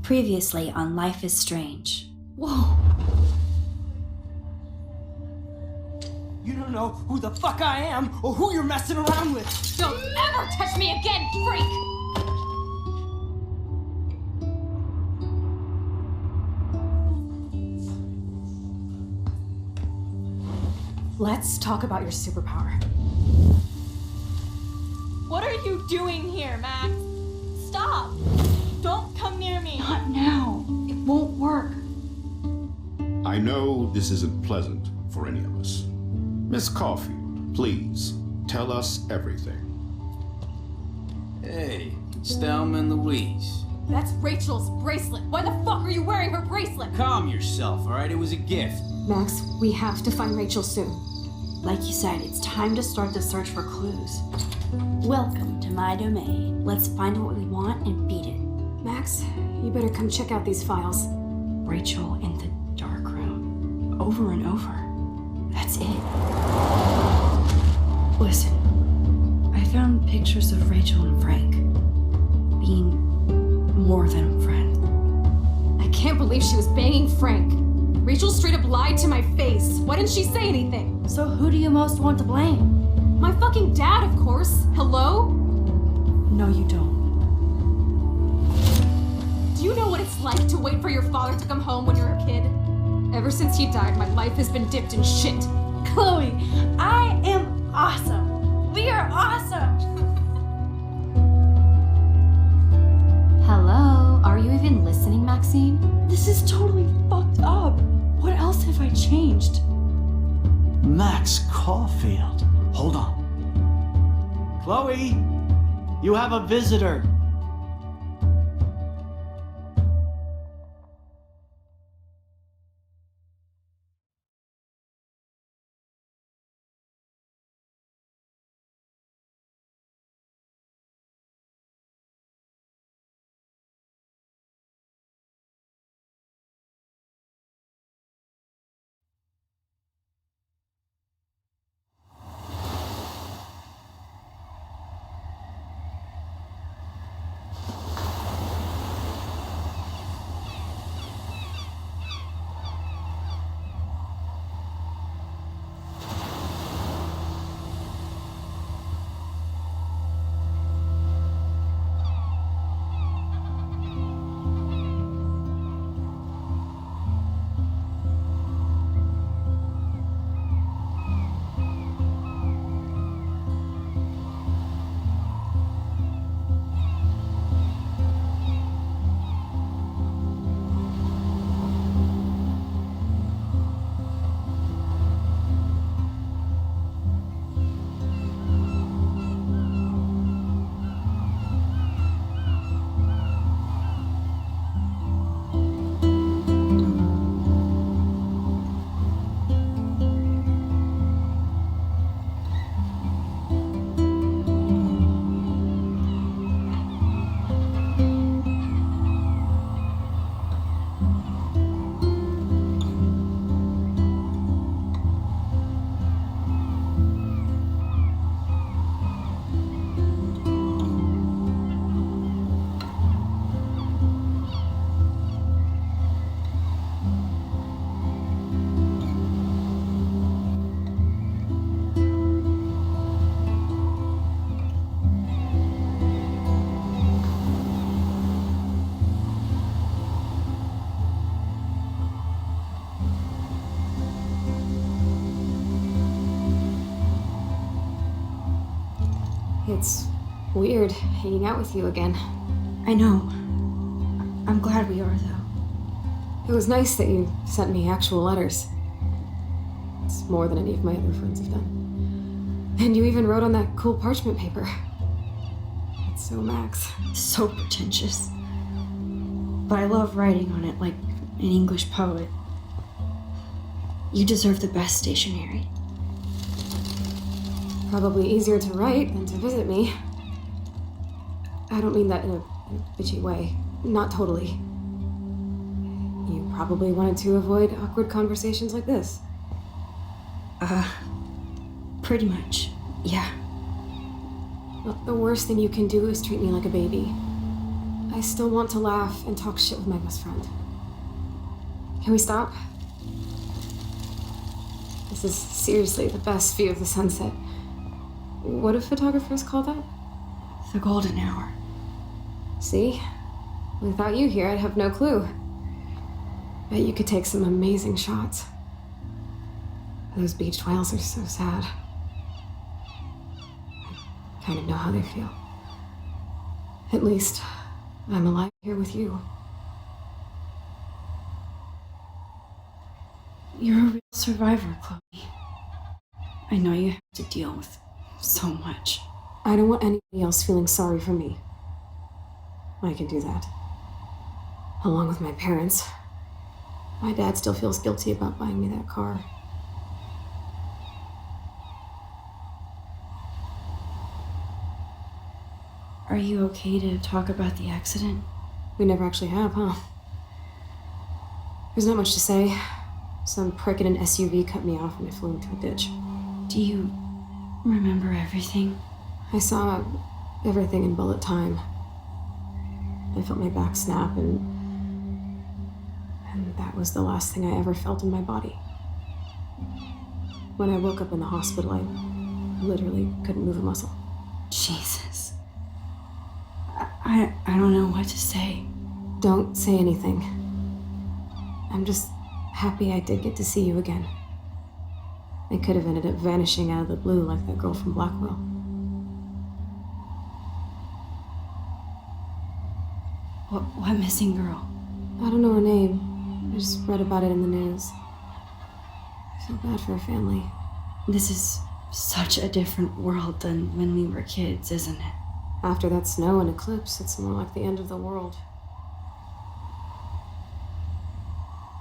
Previously on Life is Strange. Whoa! You don't know who the fuck I am or who you're messing around with! Don't ever touch me again, freak! Let's talk about your superpower. What are you doing here, Max? Stop! Don't come near me! Not now. It won't work. I know this isn't pleasant for any of us. Miss Caulfield, please, tell us everything. Hey, it's Thelma and Louise. That's Rachel's bracelet. Why the fuck are you wearing her bracelet? Calm yourself, alright? It was a gift. Max, we have to find Rachel soon. Like you said, it's time to start the search for clues. Welcome to my domain. Let's find what we want and beat it. Max, you better come check out these files. Rachel in the dark room. Over and over. That's it. Listen, I found pictures of Rachel and Frank being more than a friend. I can't believe she was banging Frank. Rachel straight up lied to my face. Why didn't she say anything? So who do you most want to blame? My fucking dad, of course. Hello? No, you don't. Do you know what it's like to wait for your father to come home when you're a kid? Ever since he died, my life has been dipped in shit. Chloe, I am awesome! We are awesome! Hello? Are you even listening, Maxine? This is totally fucked up. What else have I changed? Max Caulfield. Hold on. Chloe, you have a visitor. It's weird hanging out with you again. I know. I'm glad we are, though. It was nice that you sent me actual letters. It's more than any of my other friends have done. And you even wrote on that cool parchment paper. It's so Max. So pretentious. But I love writing on it like an English poet. You deserve the best stationery. Probably easier to write than to visit me. I don't mean that in a bitchy way. Not totally. You probably wanted to avoid awkward conversations like this. Pretty much, yeah. Well, the worst thing you can do is treat me like a baby. I still want to laugh and talk shit with my best friend. Can we stop? This is seriously the best view of the sunset. What do photographers call that? The golden hour. See? Without you here, I'd have no clue. Bet you could take some amazing shots. Those beached whales are so sad. I kind of know how they feel. At least, I'm alive here with you. You're a real survivor, Chloe. I know you have to deal with so much. I don't want anybody else feeling sorry for me. I can do that. Along with my parents. My dad still feels guilty about buying me that car. Are you okay to talk about the accident? We never actually have, huh? There's not much to say. Some prick in an SUV cut me off and I flew into a ditch. Do you remember everything? I saw everything in bullet time. I felt my back snap and that was the last thing I ever felt in my body. When I woke up in the hospital, I literally couldn't move a muscle. Jesus. I don't know what to say. Don't say anything. I'm just happy I did get to see you again. I could have ended up vanishing out of the blue like that girl from Blackwell. What missing girl? I don't know her name. I just read about it in the news. I feel bad for her family. This is such a different world than when we were kids, isn't it? After that snow and eclipse, it's more like the end of the world.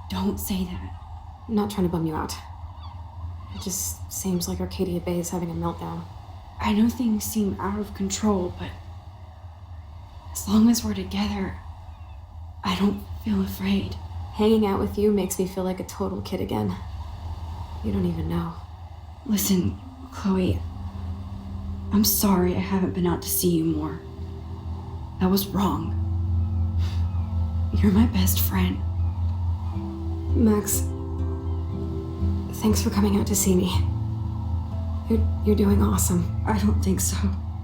Don't say that. I'm not trying to bum you out. It just seems like Arcadia Bay is having a meltdown. I know things seem out of control, but as long as we're together, I don't feel afraid. Hanging out with you makes me feel like a total kid again. You don't even know. Listen, Chloe, I'm sorry I haven't been out to see you more. That was wrong. You're my best friend. Max, thanks for coming out to see me. You're doing awesome. I don't think so.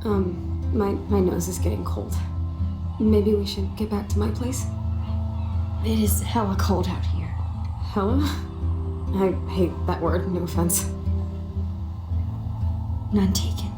My nose is getting cold. Maybe we should get back to my place? It is hella cold out here. Hella? I hate that word, no offense. None taken.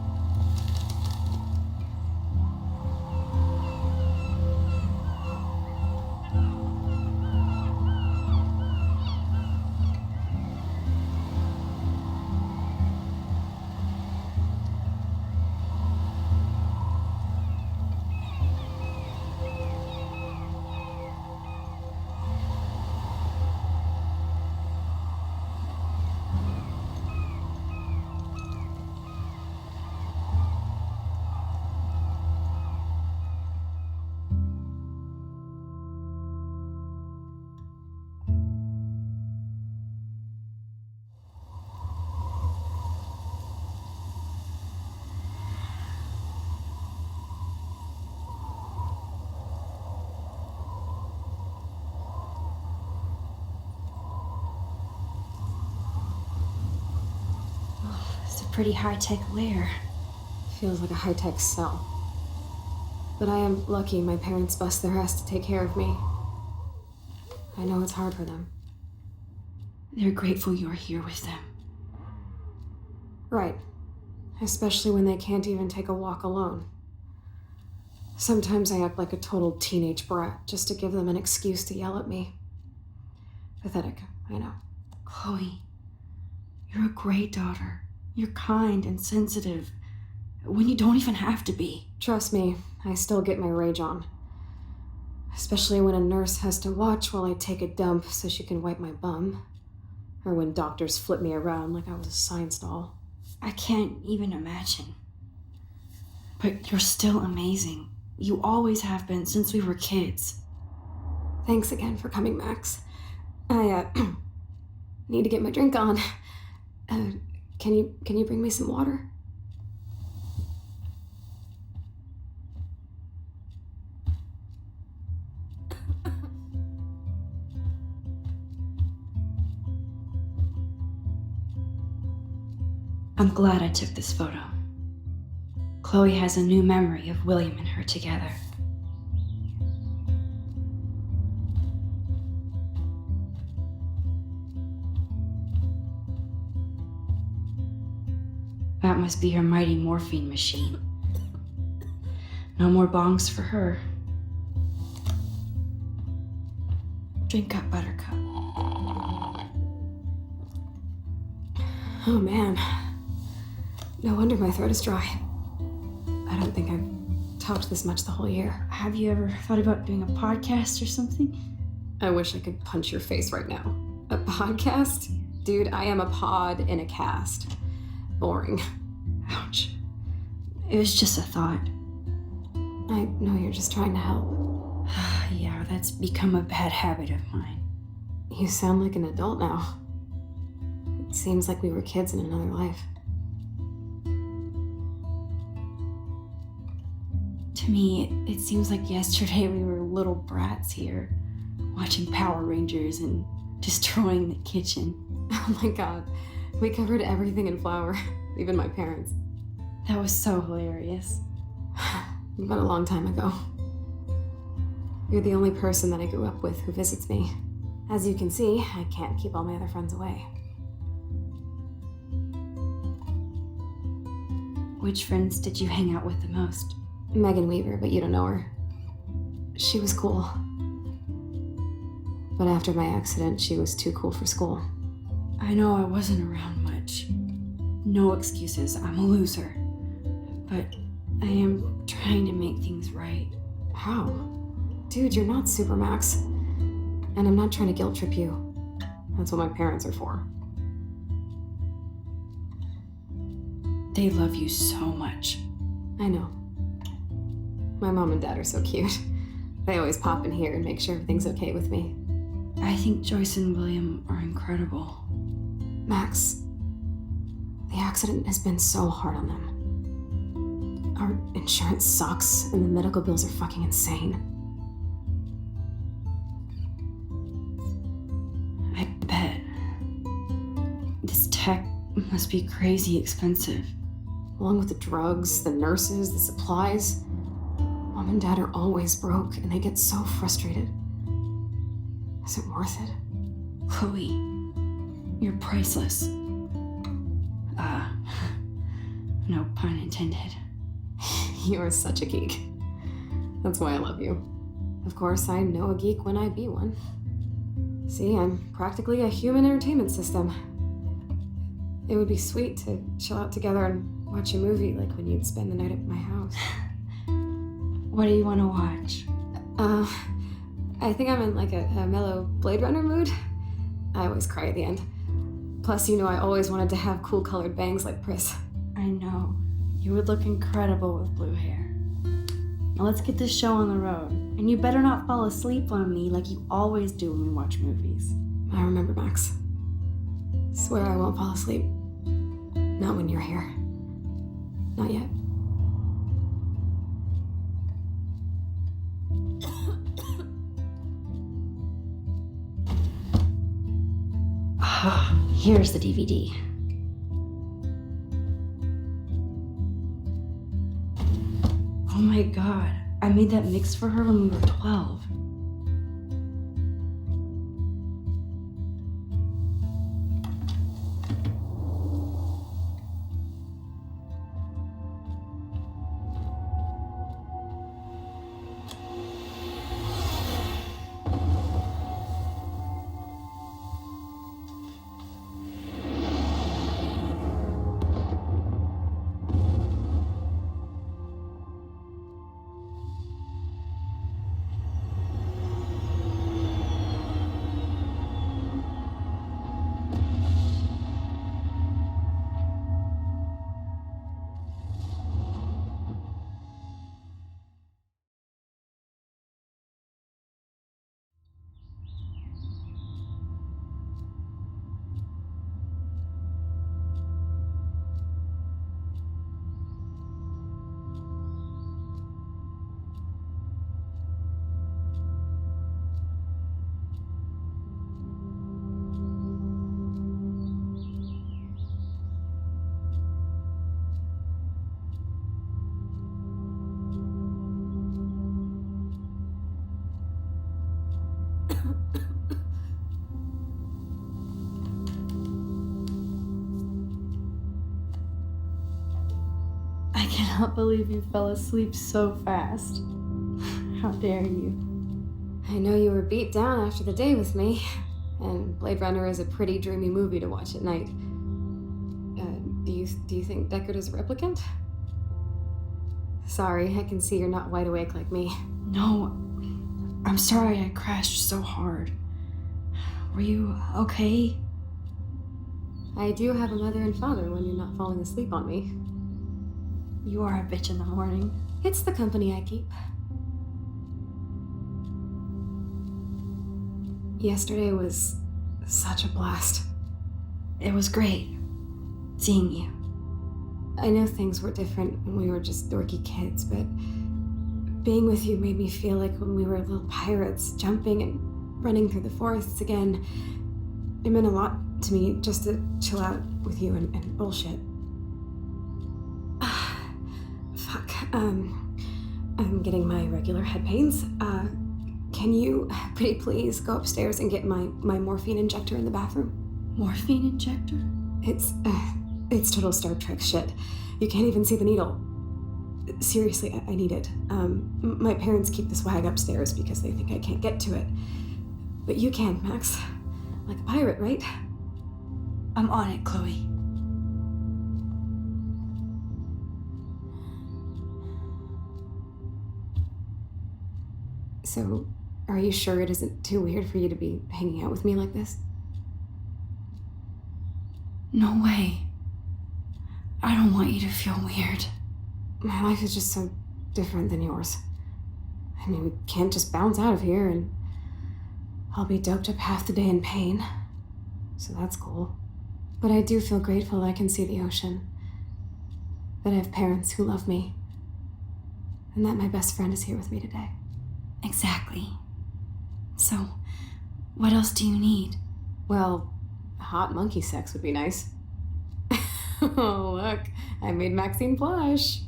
It's a pretty high-tech lair. Feels like a high-tech cell. But I am lucky my parents bust their ass to take care of me. I know it's hard for them. They're grateful you're here with them. Right. Especially when they can't even take a walk alone. Sometimes I act like a total teenage brat just to give them an excuse to yell at me. Pathetic, I know. Chloe, you're a great daughter. You're kind and sensitive when you don't even have to be. Trust me, I still get my rage on. Especially when a nurse has to watch while I take a dump so she can wipe my bum. Or when doctors flip me around like I was a science doll. I can't even imagine. But you're still amazing. You always have been since we were kids. Thanks again for coming, Max. I, need to get my drink on. Can you bring me some water? I'm glad I took this photo. Chloe has a new memory of William and her together. That must be her mighty morphine machine. No more bongs for her. Drink up, Buttercup. Oh man. No wonder my throat is dry. I don't think I've talked this much the whole year. Have you ever thought about doing a podcast or something? I wish I could punch your face right now. A podcast? Dude, I am a pod in a cast. Boring. Ouch. It was just a thought. I know you're just trying to help. Yeah, that's become a bad habit of mine. You sound like an adult now. It seems like we were kids in another life. To me, it seems like yesterday we were little brats here, watching Power Rangers and destroying the kitchen. Oh my god. We covered everything in flour. Even my parents. That was so hilarious. But a long time ago. You're the only person that I grew up with who visits me. As you can see, I can't keep all my other friends away. Which friends did you hang out with the most? Megan Weaver, but you don't know her. She was cool. But after my accident, she was too cool for school. I know I wasn't around much. No excuses, I'm a loser. But I am trying to make things right. How? Dude, you're not Supermax. And I'm not trying to guilt trip you. That's what my parents are for. They love you so much. I know. My mom and dad are so cute. They always pop in here and make sure everything's okay with me. I think Joyce and William are incredible. Max, the accident has been so hard on them. Our insurance sucks, and the medical bills are fucking insane. I bet. This tech must be crazy expensive. Along with the drugs, the nurses, the supplies. Mom and dad are always broke, and they get so frustrated. Is it worth it? Chloe, you're priceless. No pun intended. You are such a geek. That's why I love you. Of course, I know a geek when I be one. See, I'm practically a human entertainment system. It would be sweet to chill out together and watch a movie like when you'd spend the night at my house. What do you want to watch? I think I'm in like a mellow Blade Runner mood. I always cry at the end. Plus, you know, I always wanted to have cool colored bangs like Pris. I know. You would look incredible with blue hair. Now let's get this show on the road. And you better not fall asleep on me like you always do when we watch movies. I remember, Max. Swear I won't fall asleep. Not when you're here. Not yet. Here's the DVD. Oh my god, I made that mix for her when we were 12. I cannot believe you fell asleep so fast. How dare you? I know you were beat down after the day with me, and Blade Runner is a pretty dreamy movie to watch at night. Do you think Deckard is a replicant? Sorry, I can see you're not wide awake like me. No, I'm sorry I crashed so hard. Were you okay? I do have a mother and father when you're not falling asleep on me. You are a bitch in the morning. It's the company I keep. Yesterday was such a blast. It was great seeing you. I know things were different when we were just dorky kids, but being with you made me feel like when we were little pirates, jumping and running through the forests again. It meant a lot to me just to chill out with you and bullshit. Fuck. I'm getting my regular head pains. Can you pretty please go upstairs and get my morphine injector in the bathroom? Morphine injector? It's total Star Trek shit. You can't even see the needle. Seriously, I need it. My parents keep the swag upstairs because they think I can't get to it. But you can, Max. Like a pirate, right? I'm on it, Chloe. So, are you sure it isn't too weird for you to be hanging out with me like this? No way. I don't want you to feel weird. My life is just so different than yours. I mean, we can't just bounce out of here and I'll be doped up half the day in pain. So that's cool. But I do feel grateful that I can see the ocean. That I have parents who love me. And that my best friend is here with me today. Exactly. So, what else do you need? Well, hot monkey sex would be nice. Oh, look, I made Maxine blush.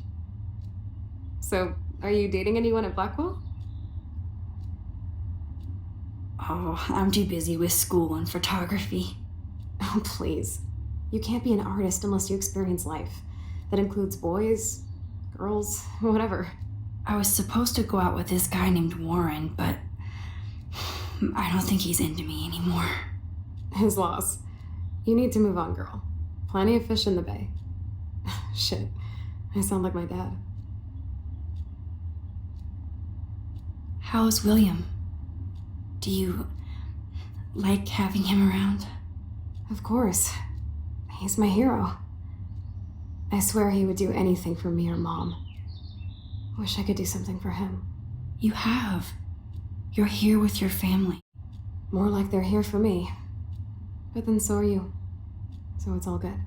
So, are you dating anyone at Blackwell? Oh, I'm too busy with school and photography. Oh, please. You can't be an artist unless you experience life. That includes boys, girls, whatever. I was supposed to go out with this guy named Warren, but I don't think he's into me anymore. His loss. You need to move on, girl. Plenty of fish in the bay. Shit, I sound like my dad. How's William? Do you like having him around? Of course. He's my hero. I swear he would do anything for me or Mom. Wish I could do something for him. You have. You're here with your family. More like they're here for me. But then so are you. So it's all good.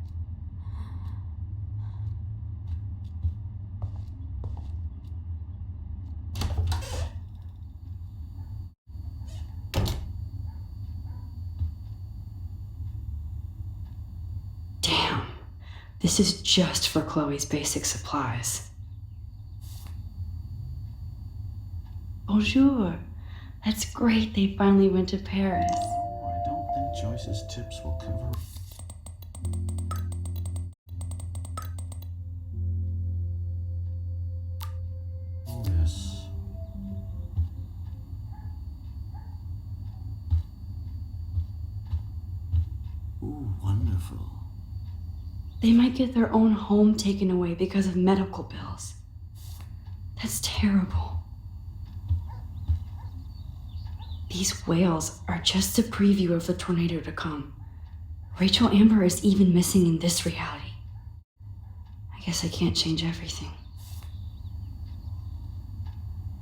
Damn. This is just for Chloe's basic supplies. Bonjour. That's great they finally went to Paris. I don't think Joyce's tips will cover. Yes. Ooh, wonderful. They might get their own home taken away because of medical bills. That's terrible. These whales are just a preview of the tornado to come. Rachel Amber is even missing in this reality. I guess I can't change everything.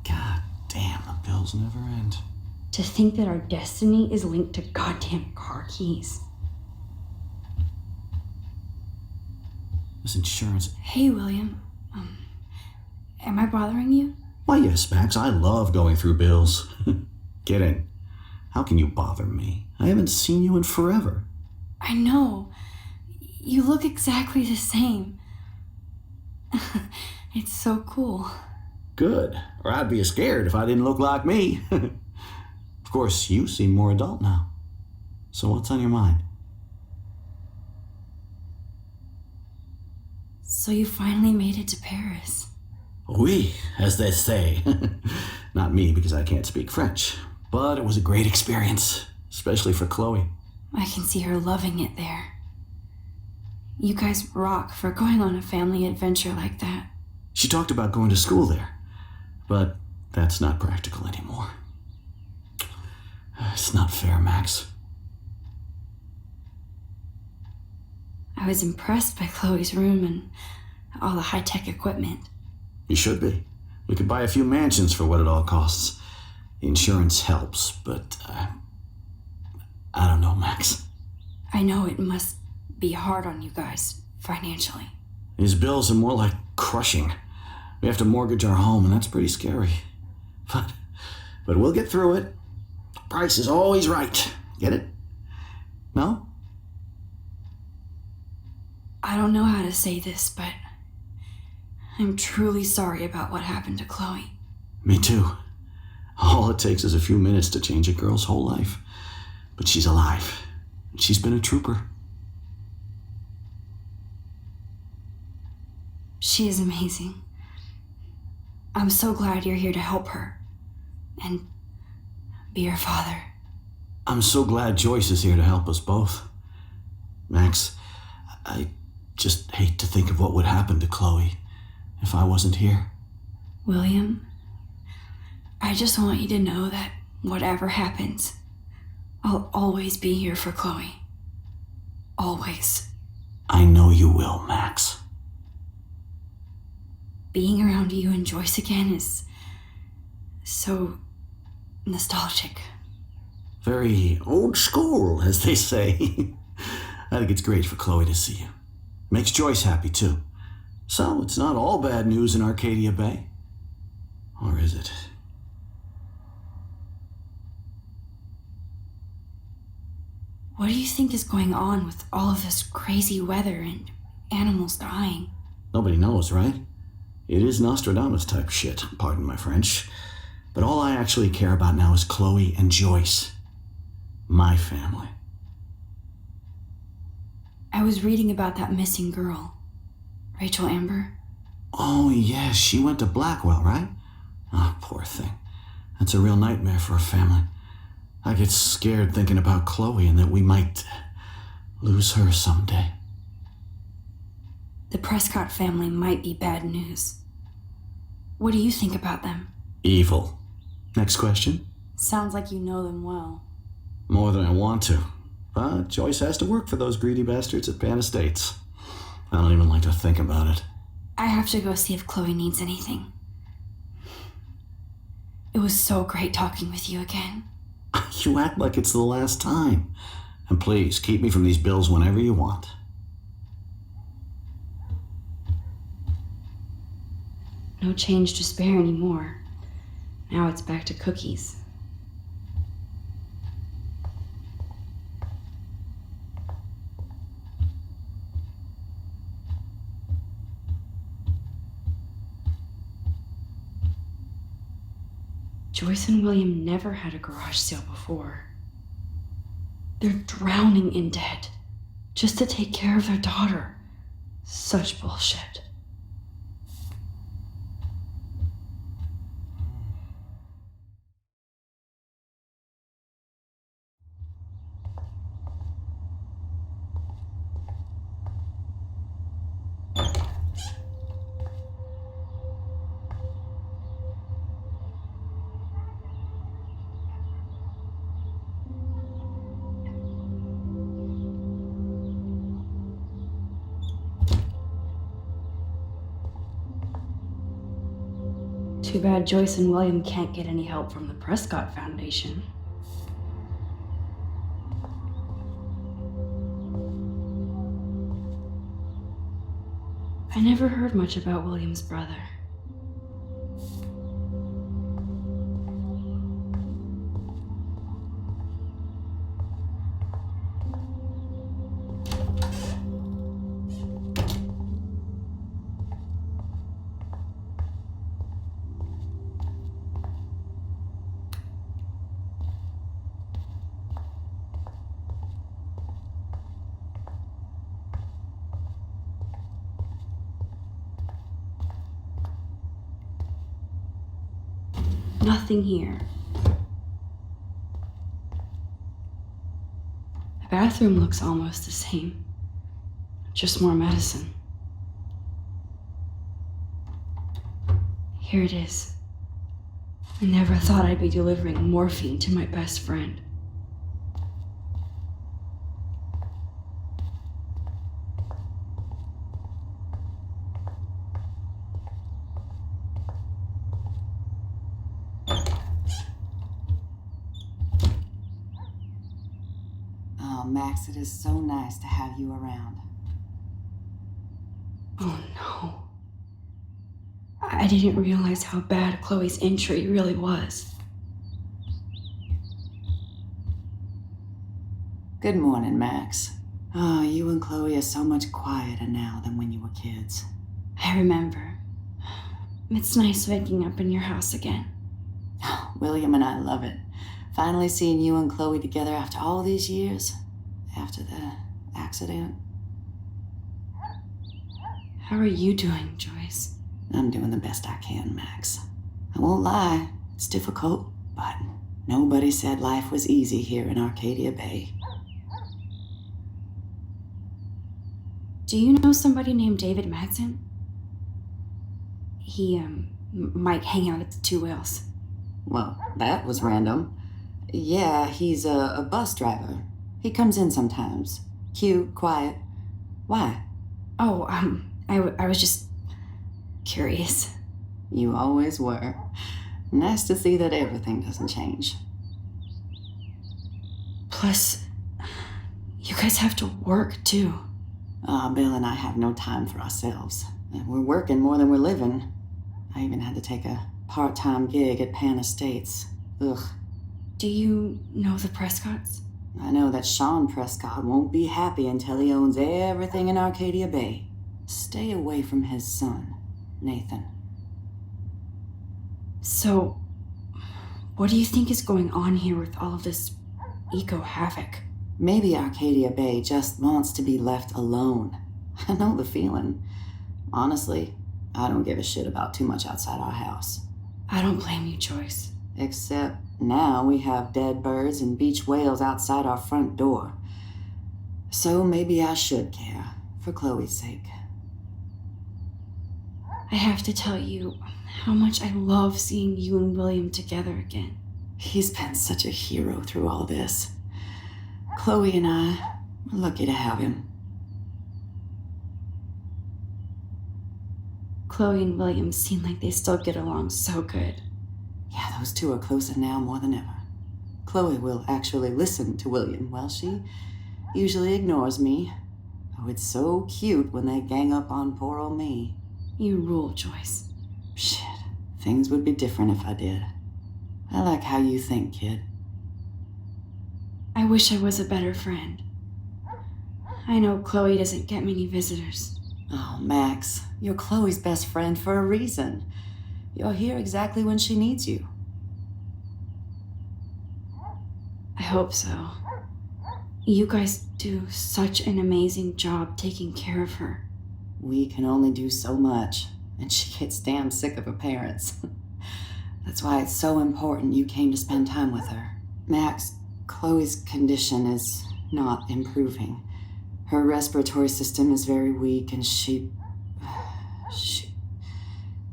God damn, the bills never end. To think that our destiny is linked to goddamn car keys. This insurance. Hey, William. Am I bothering you? Why, yes, Max, I love going through bills. Get in. How can you bother me? I haven't seen you in forever. I know. You look exactly the same. It's so cool. Good. Or I'd be scared if I didn't look like me. Of course, you seem more adult now. So what's on your mind? So you finally made it to Paris. Oui, as they say. Not me, because I can't speak French. But it was a great experience, especially for Chloe. I can see her loving it there. You guys rock for going on a family adventure like that. She talked about going to school there, but that's not practical anymore. It's not fair, Max. I was impressed by Chloe's room and all the high-tech equipment. You should be. We could buy a few mansions for what it all costs. The insurance helps, but I don't know, Max. I know it must be hard on you guys, financially. These bills are more like crushing. We have to mortgage our home, and that's pretty scary. But we'll get through it. Price is always right. Get it? No? I don't know how to say this, but I'm truly sorry about what happened to Chloe. Me too. All it takes is a few minutes to change a girl's whole life. But she's alive. She's been a trooper. She is amazing. I'm so glad you're here to help her and be her father. I'm so glad Joyce is here to help us both. Max, I just hate to think of what would happen to Chloe if I wasn't here. William, I just want you to know that whatever happens, I'll always be here for Chloe. Always. I know you will, Max. Being around you and Joyce again is so nostalgic. Very old school, as they say. I think it's great for Chloe to see you. Makes Joyce happy, too. So it's not all bad news in Arcadia Bay. Or is it? What do you think is going on with all of this crazy weather and animals dying? Nobody knows, right? It is Nostradamus type shit, pardon my French. But all I actually care about now is Chloe and Joyce. My family. I was reading about that missing girl, Rachel Amber. Oh, yes, she went to Blackwell, right? Oh, poor thing. That's a real nightmare for a family. I get scared thinking about Chloe and that we might lose her someday. The Prescott family might be bad news. What do you think about them? Evil. Next question? Sounds like you know them well. More than I want to. But Joyce has to work for those greedy bastards at Pan Estates. I don't even like to think about it. I have to go see if Chloe needs anything. It was so great talking with you again. You act like it's the last time. And please, keep me from these bills whenever you want. No change to spare anymore. Now it's back to cookies. Joyce and William never had a garage sale before. They're drowning in debt just to take care of their daughter. Such bullshit. Too bad Joyce and William can't get any help from the Prescott Foundation. I never heard much about William's brother. nothing here. The bathroom looks almost the same. Just more medicine. Here it is. I never thought I'd be delivering morphine to my best friend. Oh, Max, it is so nice to have you around. Oh no. I didn't realize how bad Chloe's injury really was. Good morning, Max. Oh, you and Chloe are so much quieter now than when you were kids. I remember. It's nice waking up in your house again. William and I love it. Finally seeing you and Chloe together after all these years. After the accident. How are you doing, Joyce? I'm doing the best I can, Max. I won't lie, it's difficult, but nobody said life was easy here in Arcadia Bay. Do you know somebody named David Madsen? He, might hang out at the Two Whales. Well, that was random. Yeah, he's a bus driver. He comes in sometimes. Cute, quiet. Why? Oh, I was just curious. You always were. Nice to see that everything doesn't change. Plus, you guys have to work too. Bill and I have no time for ourselves. We're working more than we're living. I even had to take a part-time gig at Pan Estates. Ugh. Do you know the Prescotts? I know that Sean Prescott won't be happy until he owns everything in Arcadia Bay. Stay away from his son, Nathan. So, what do you think is going on here with all of this eco-havoc? Maybe Arcadia Bay just wants to be left alone. I know the feeling. Honestly, I don't give a shit about too much outside our house. I don't blame you, Joyce. Except now we have dead birds and beach whales outside our front door. So maybe I should care, for Chloe's sake. I have to tell you how much I love seeing you and William together again. He's been such a hero through all this. Chloe and I are lucky to have him. Chloe and William seem like they still get along so good. Yeah, those two are closer now more than ever. Chloe will actually listen to William, while she usually ignores me. Oh, it's so cute when they gang up on poor old me. You rule, Joyce. Shit, things would be different if I did. I like how you think, kid. I wish I was a better friend. I know Chloe doesn't get many visitors. Oh, Max, you're Chloe's best friend for a reason. You're here exactly when she needs you. I hope so. You guys do such an amazing job taking care of her. We can only do so much, and she gets damn sick of her parents. That's why it's so important you came to spend time with her. Max, Chloe's condition is not improving. Her respiratory system is very weak, and she...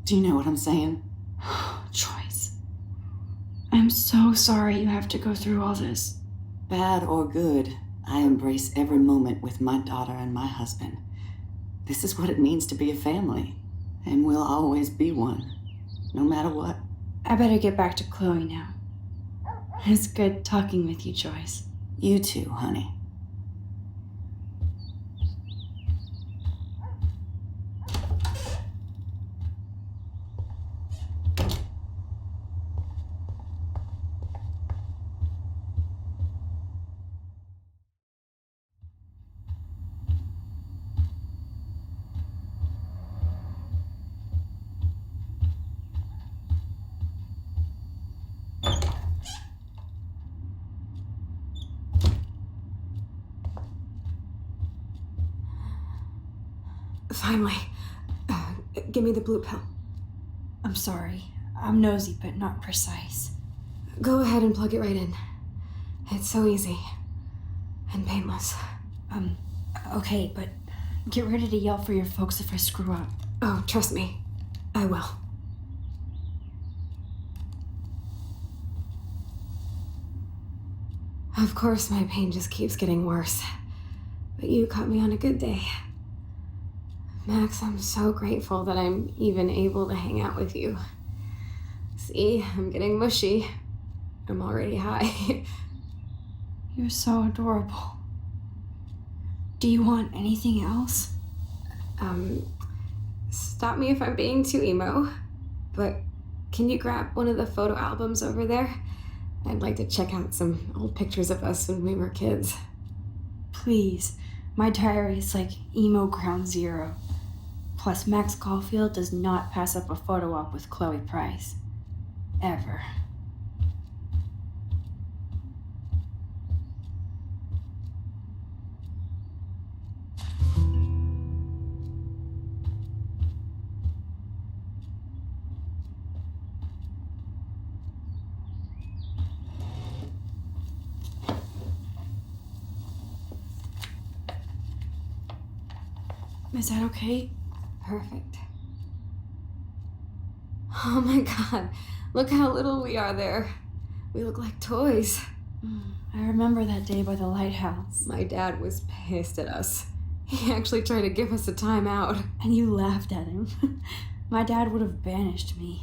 Do you know what I'm saying? Joyce, I'm so sorry you have to go through all this. Bad or good, I embrace every moment with my daughter and my husband. This is what it means to be a family, and we'll always be one, no matter what. I better get back to Chloe now. It's good talking with you, Joyce. You too, honey. Finally. Give me the blue pill. I'm sorry. I'm nosy, but not precise. Go ahead and plug it right in. It's so easy. And painless. Okay, but get ready to yell for your folks if I screw up. Oh, trust me. I will. Of course, my pain just keeps getting worse. But you caught me on a good day. Max, I'm so grateful that I'm even able to hang out with you. See, I'm getting mushy. I'm already high. You're so adorable. Do you want anything else? Stop me if I'm being too emo, but can you grab one of the photo albums over there? I'd like to check out some old pictures of us when we were kids. Please. My diary is like emo ground zero. Plus, Max Caulfield does not pass up a photo op with Chloe Price. Ever. Is that okay? Perfect. Oh my god, look how little we are there. We look like toys. I remember that day by the lighthouse. My dad was pissed at us. He actually tried to give us a timeout. And you laughed at him. My dad would have banished me.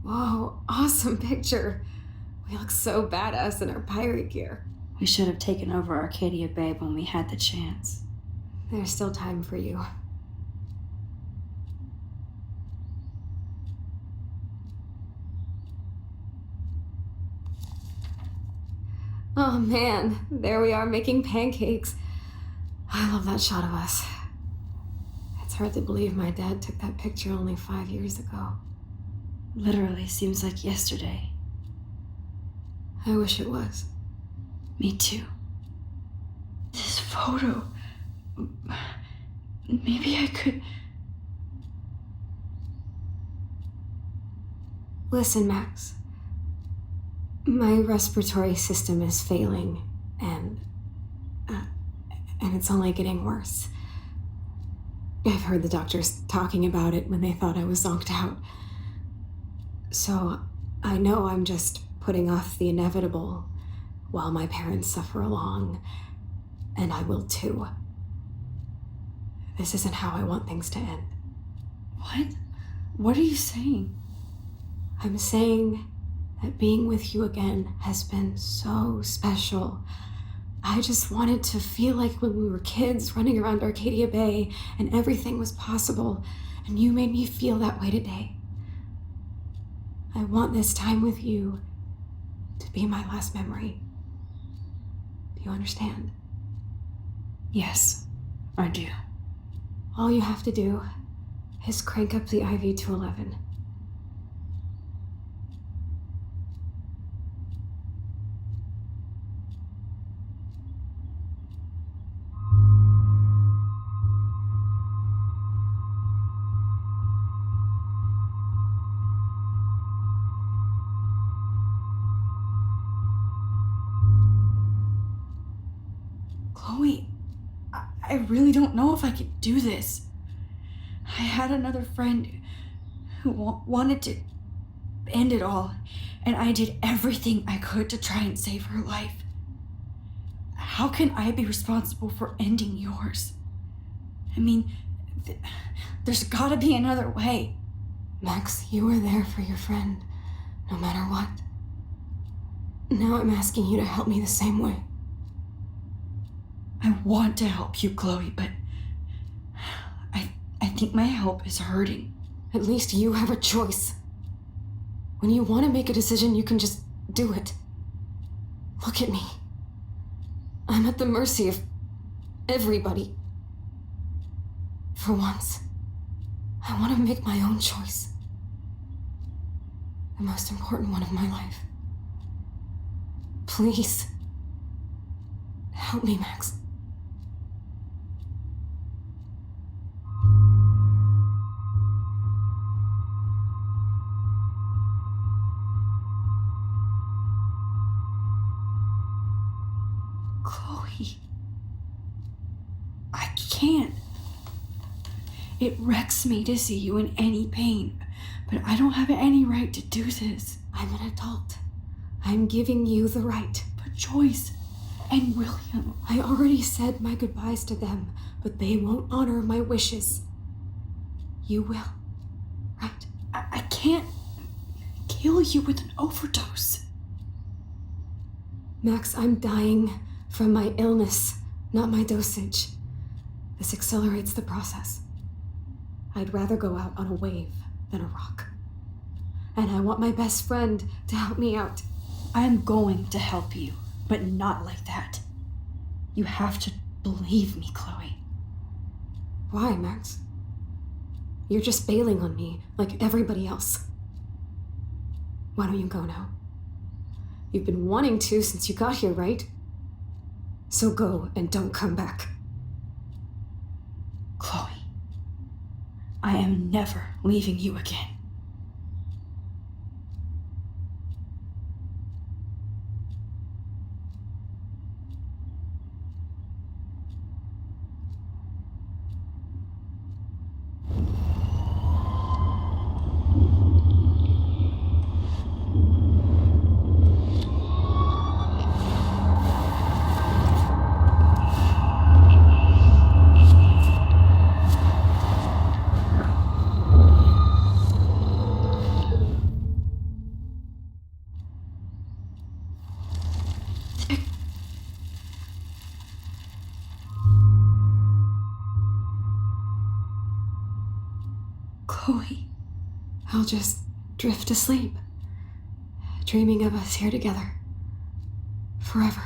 Whoa, awesome picture. We look so badass in our pirate gear. We should have taken over Arcadia Bay when we had the chance. There's still time for you. Oh man, there we are making pancakes. I love that shot of us. It's hard to believe my dad took that picture only 5 years ago. Literally seems like yesterday. I wish it was. Me too. This photo. Maybe I could. Listen, Max. My respiratory system is failing, and it's only getting worse. I've heard the doctors talking about it when they thought I was zonked out. So I know I'm just putting off the inevitable while my parents suffer along, and I will too. This isn't how I want things to end. What? What are you saying? I'm saying that being with you again has been so special. I just wanted to feel like when we were kids running around Arcadia Bay and everything was possible, and you made me feel that way today. I want this time with you to be my last memory. Do you understand? Yes, I do. All you have to do is crank up the IV to 11. Chloe, I really don't know if I could do this. I had another friend who wanted to end it all, and I did everything I could to try and save her life. How can I be responsible for ending yours? I mean, there's gotta be another way. Max, you were there for your friend, no matter what. Now I'm asking you to help me the same way. I want to help you, Chloe, but I think my help is hurting. At least you have a choice. When you want to make a decision, you can just do it. Look at me. I'm at the mercy of everybody. For once, I want to make my own choice. The most important one of my life. Please, help me, Max. can't. It wrecks me to see you in any pain, but I don't have any right to do this. I'm an adult. I'm giving you the right. But Joyce and William... I already said my goodbyes to them, but they won't honor my wishes. You will, right? I can't kill you with an overdose. Max, I'm dying from my illness, not my dosage. This accelerates the process. I'd rather go out on a wave than a rock. And I want my best friend to help me out. I'm going to help you, but not like that. You have to believe me, Chloe. Why, Max? You're just bailing on me like everybody else. Why don't you go now? You've been wanting to since you got here, right? So go and don't come back. Chloe, I am never leaving you again. Chloe. I'll just drift to sleep, dreaming of us here together. Forever.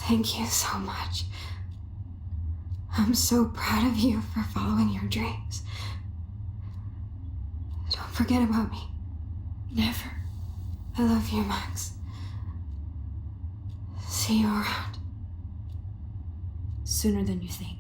Thank you so much. I'm so proud of you for following your dreams. Don't forget about me. Never. I love you, Max. See you around. Sooner than you think.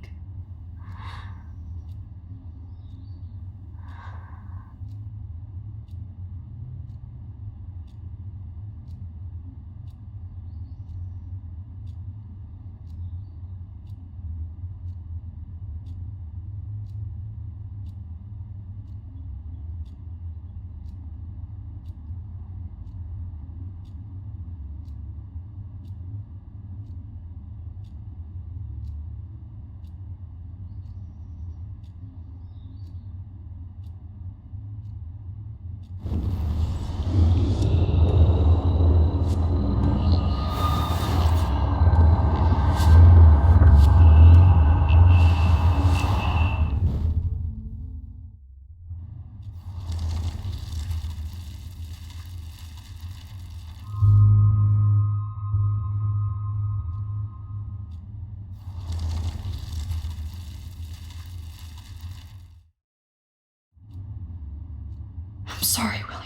I'm sorry, William.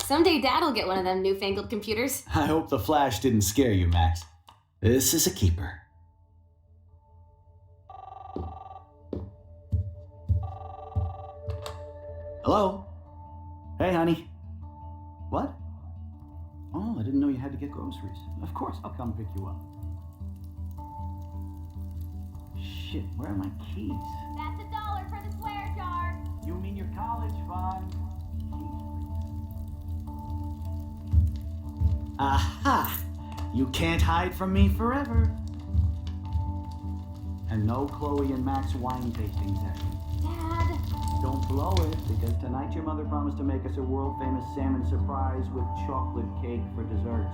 Someday Dad'll get one of them newfangled computers. I hope the flash didn't scare you, Max. This is a keeper. Hello? Hey, honey. What? Oh, I didn't know you had to get groceries. Of course, I'll come pick you up. Shit, where are my keys? That's $1 for the swear jar. You mean your college fund? Aha! You can't hide from me forever. And no Chloe and Max wine tastings, Ashley. Dad. Don't blow it, because tonight your mother promised to make us a world-famous salmon surprise with chocolate cake for dessert.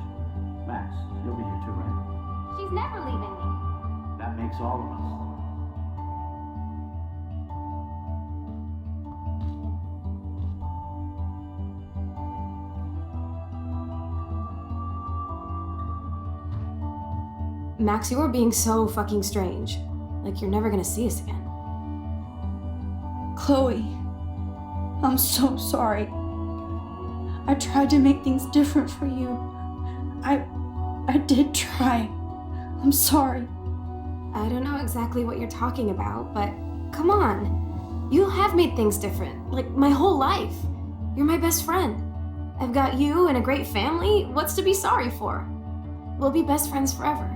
Max, you'll be here too, right? She's never leaving me. That makes all of us. Max, you are being so fucking strange. Like you're never gonna see us again. Chloe, I'm so sorry. I tried to make things different for you. I did try. I'm sorry. I don't know exactly what you're talking about, but come on. You have made things different, like my whole life. You're my best friend. I've got you and a great family. What's to be sorry for? We'll be best friends forever.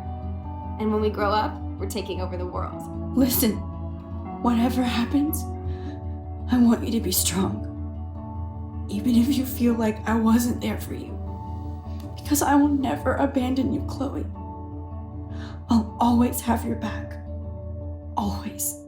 And when we grow up, we're taking over the world. Listen, whatever happens, I want you to be strong. Even if you feel like I wasn't there for you. Because I will never abandon you, Chloe. I'll always have your back. Always.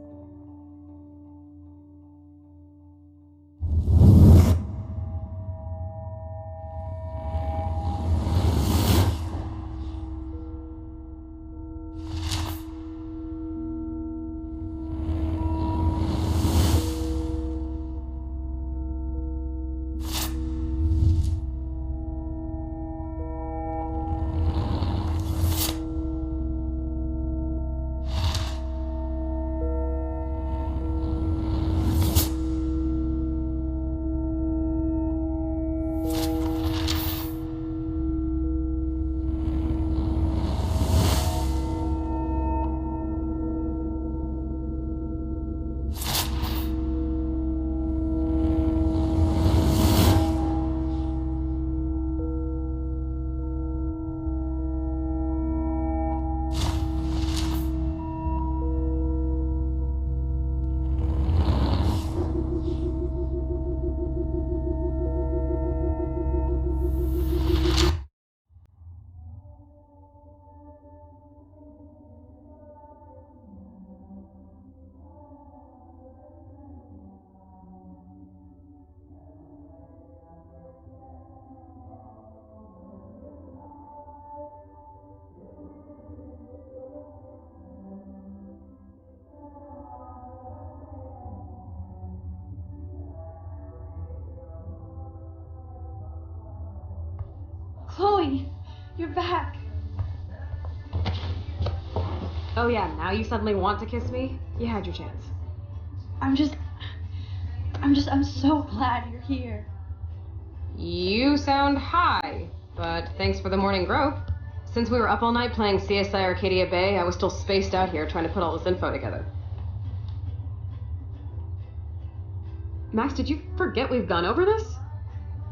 Chloe, you're back. Oh yeah, now you suddenly want to kiss me? You had your chance. I'm so glad you're here. You sound high, but thanks for the morning grope. Since we were up all night playing CSI Arcadia Bay, I was still spaced out here trying to put all this info together. Max, did you forget we've gone over this?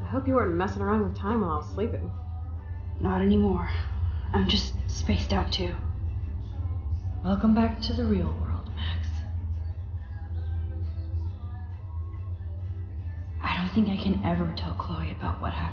I hope you weren't messing around with time while I was sleeping. Not anymore. I'm just spaced out too. Welcome back to the real world, Max. I don't think I can ever tell Chloe about what happened.